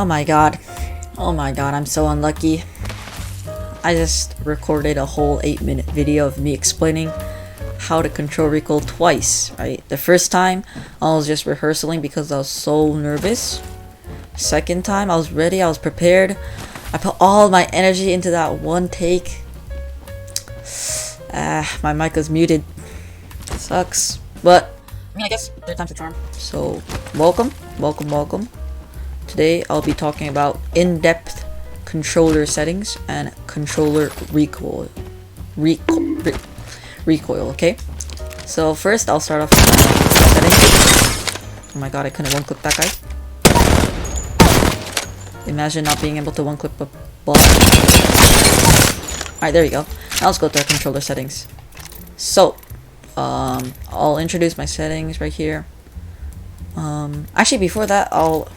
my god. Oh my god, I'm so unlucky. I just recorded a whole 8-minute video of me explaining how to control recoil twice, right? The first time, I was just rehearsing because I was so nervous. Second time, I was ready, I was prepared. I put all my energy into that one take. My mic was muted. Sucks. But, I mean, I guess third time's the charm. So, welcome. Today, I'll be talking about in-depth controller settings and controller recoil. Recoil, okay? So first, I'll start off with settings. Oh my god, I couldn't one-click that guy. Imagine not being able to one-click a ball. Alright, there we go. Now let's go to our controller settings. So, I'll introduce my settings right here. Actually, before that, I'll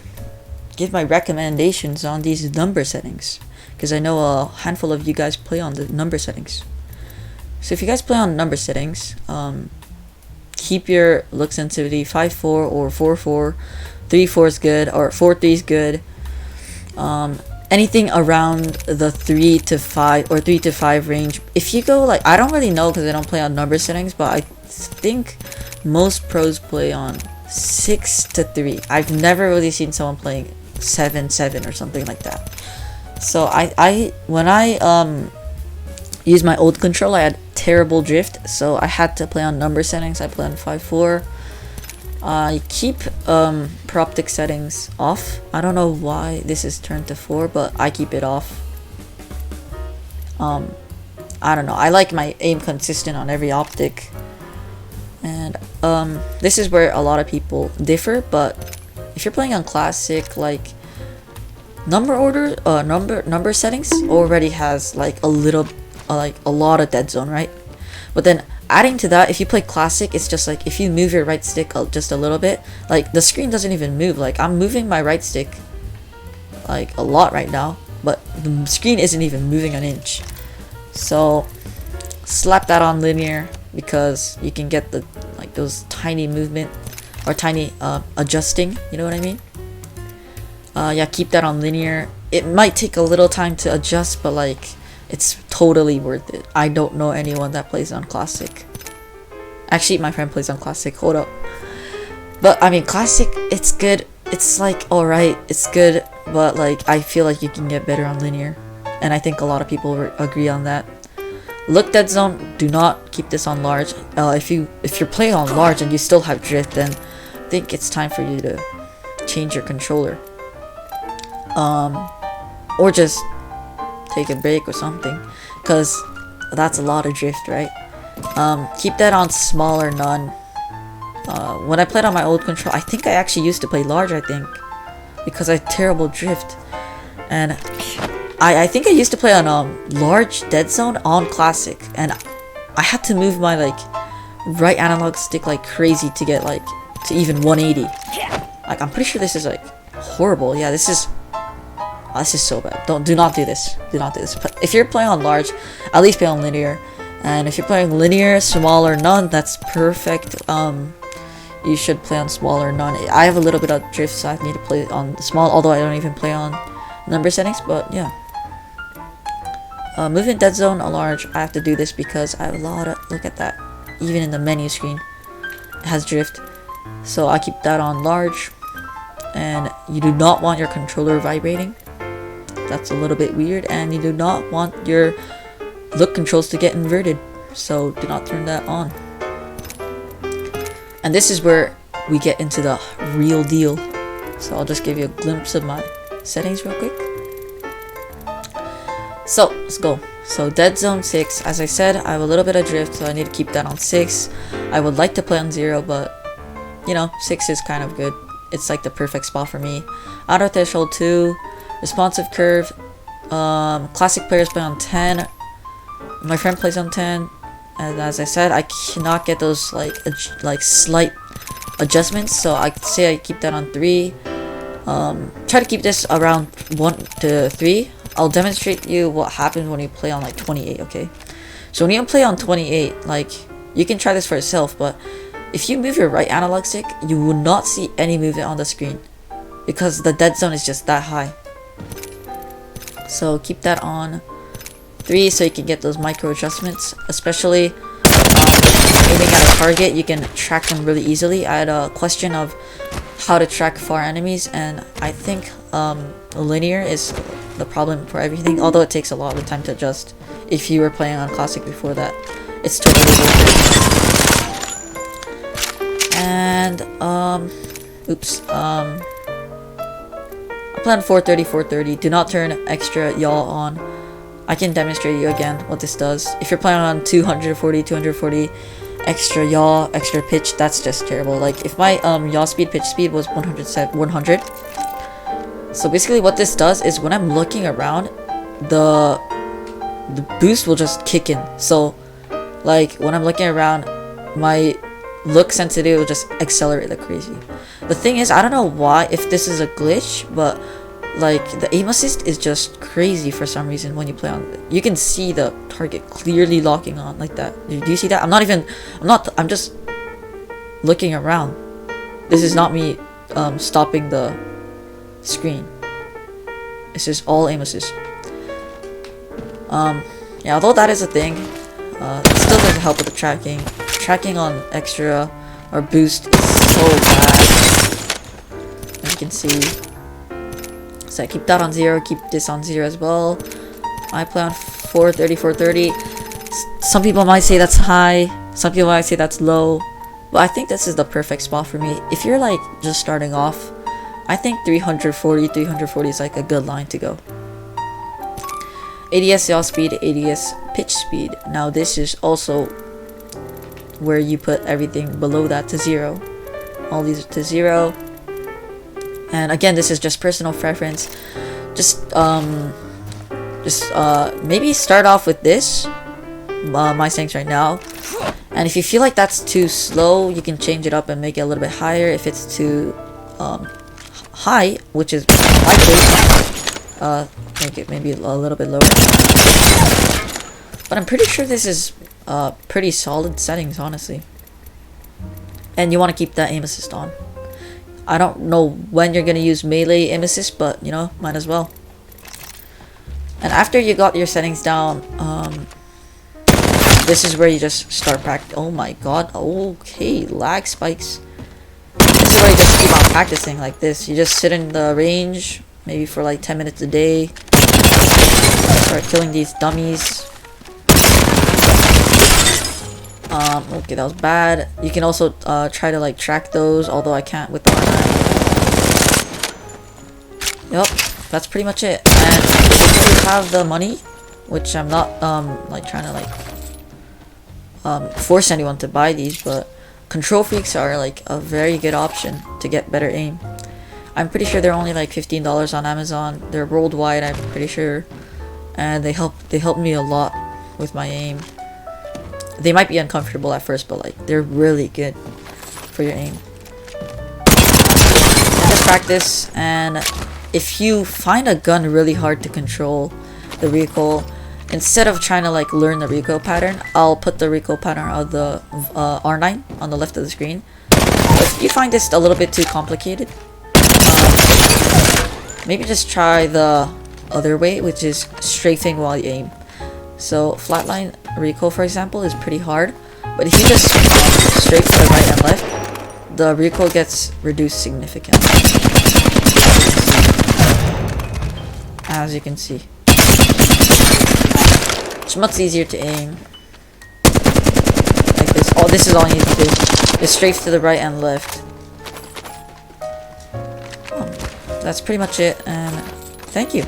give my recommendations on these number settings, because I know a handful of you guys play on the number settings. So if you guys play on number settings, keep your look sensitivity 5.4 or 4.4. 3.4 is good, or 4.3 is good. Anything around the 3 to 5 or 3 to 5 range. If you go like, I don't really know because I don't play on number settings, but I think most pros play on 6 to 3. I've never really seen someone playing 7.7 or something like that. So when I used my old controller, I had terrible drift, so I had to play on number settings. I play on 5.4. I keep Proptic settings off. I don't know why this is turned to 4, but I keep it off. I don't know. I like my aim consistent on every optic. And this is where a lot of people differ, but if you're playing on classic, like number settings already has like a lot of dead zone, right? But then adding to that, if you play classic, it's just like if you move your right stick just a little bit, like the screen doesn't even move. Like I'm moving my right stick like a lot right now, but the screen isn't even moving an inch. So slap that on linear, because you can get the like those tiny movement or tiny adjusting, you know what I mean? Yeah, keep that on linear. It might take a little time to adjust, but like it's totally worth it. I don't know anyone that plays on classic. Actually, my friend plays on classic. Hold up. But I mean, classic, it's good. It's like alright, it's good, but like I feel like you can get better on linear, and I think a lot of people agree on that. Look dead zone, do not keep this on large. If you're playing on large and you still have drift, then I think it's time for you to change your controller. Or just take a break or something, because that's a lot of drift, right? Keep that on small or none. When I played on my old controller, I think I actually used to play large, I think, because I had terrible drift. And I think I used to play on large dead zone on classic, and I had to move my like right analog stick like crazy to get like to even 180. Like I'm pretty sure this is like horrible. Yeah, this is so bad. Do not do this. Do not do this. But if you're playing on large, at least play on linear. And if you're playing linear, small or none, that's perfect. You should play on small or none. I have a little bit of drift, so I need to play on small, although I don't even play on number settings, but yeah. Moving dead zone on large, I have to do this because I have a lot of, look at that, even in the menu screen it has drift, so I keep that on large. And you do not want your controller vibrating. That's a little bit weird. And you do not want your look controls to get inverted, so do not turn that on. And this is where we get into the real deal, so I'll just give you a glimpse of my settings real quick. So let's go. So dead zone 6, as I said, I have a little bit of drift, so I need to keep that on 6. I would like to play on 0, but you know, 6 is kind of good. It's like the perfect spot for me. Auto threshold 2, responsive curve. Classic players play on 10. My friend plays on 10, and as I said, I cannot get those like slight adjustments, so I say I keep that on 3. Try to keep this around 1 to 3. I'll demonstrate you what happens when you play on like 28, okay? So when you play on 28, like, you can try this for yourself, but if you move your right analog stick, you will not see any movement on the screen, because the dead zone is just that high. So keep that on 3 so you can get those micro adjustments, especially aiming at a target. You can track them really easily. I had a question of how to track far enemies, and I think linear is the problem for everything, although it takes a lot of time to adjust. If you were playing on classic before that, it's totally worth it. And oops, I plan 430. Do not turn extra yaw on. I can demonstrate you again what this does. If you're playing on 240 extra yaw, extra pitch, that's just terrible. Like if my yaw speed, pitch speed was 100, so basically what this does is when I'm looking around, the boost will just kick in. So like when I'm looking around, my look sensitivity will just accelerate like crazy. The thing is, I don't know why, if this is a glitch, but like the aim assist is just crazy for some reason when you play on. You can see the target clearly locking on like that. Do you see that? I'm just looking around. This is not me stopping the screen. It's just all aim assist. Yeah, although that is a thing, it still doesn't help with the tracking. Tracking on extra or boost is so bad, as you can see. So I keep that on 0, keep this on 0 as well. I play on 430. Some people might say that's high, some people might say that's low, but I think this is the perfect spot for me. If you're like just starting off, I think 340 is like a good line to go. ADS yaw speed, ADS pitch speed. Now this is also where you put everything below that to 0. All these are to 0. And again, this is just personal preference. Just maybe start off with this, my settings right now. And if you feel like that's too slow, you can change it up and make it a little bit higher. If it's too high, which is likely, make it maybe a little bit lower. But I'm pretty sure this is pretty solid settings, honestly. And you want to keep that aim assist on. I don't know when you're gonna use melee aim assist, but you know, might as well. And after you got your settings down, this is where you just start practicing. Oh my god, okay, lag spikes. This is where you just keep on practicing like this. You just sit in the range, maybe for like 10 minutes a day. Start killing these dummies. Okay, that was bad. You can also try to like track those, although I can't with the R9. Yep, that's pretty much it. And if you have the money, which I'm not like trying to like force anyone to buy these, but control freaks are like a very good option to get better aim. I'm pretty sure they're only like $15 on Amazon. They're worldwide, I'm pretty sure, and they help me a lot with my aim. They might be uncomfortable at first, but like they're really good for your aim. Just practice, and if you find a gun really hard to control the recoil, instead of trying to like learn the recoil pattern, I'll put the recoil pattern of the R9 on the left of the screen. If you find this a little bit too complicated, maybe just try the other way, which is strafing while you aim. So flatline recoil, for example, is pretty hard, but if you just strafe to the right and left, the recoil gets reduced significantly, as you can see. It's much easier to aim like this. Oh, this is all you need to do. Just strafe to the right and left. That's pretty much it, and thank you.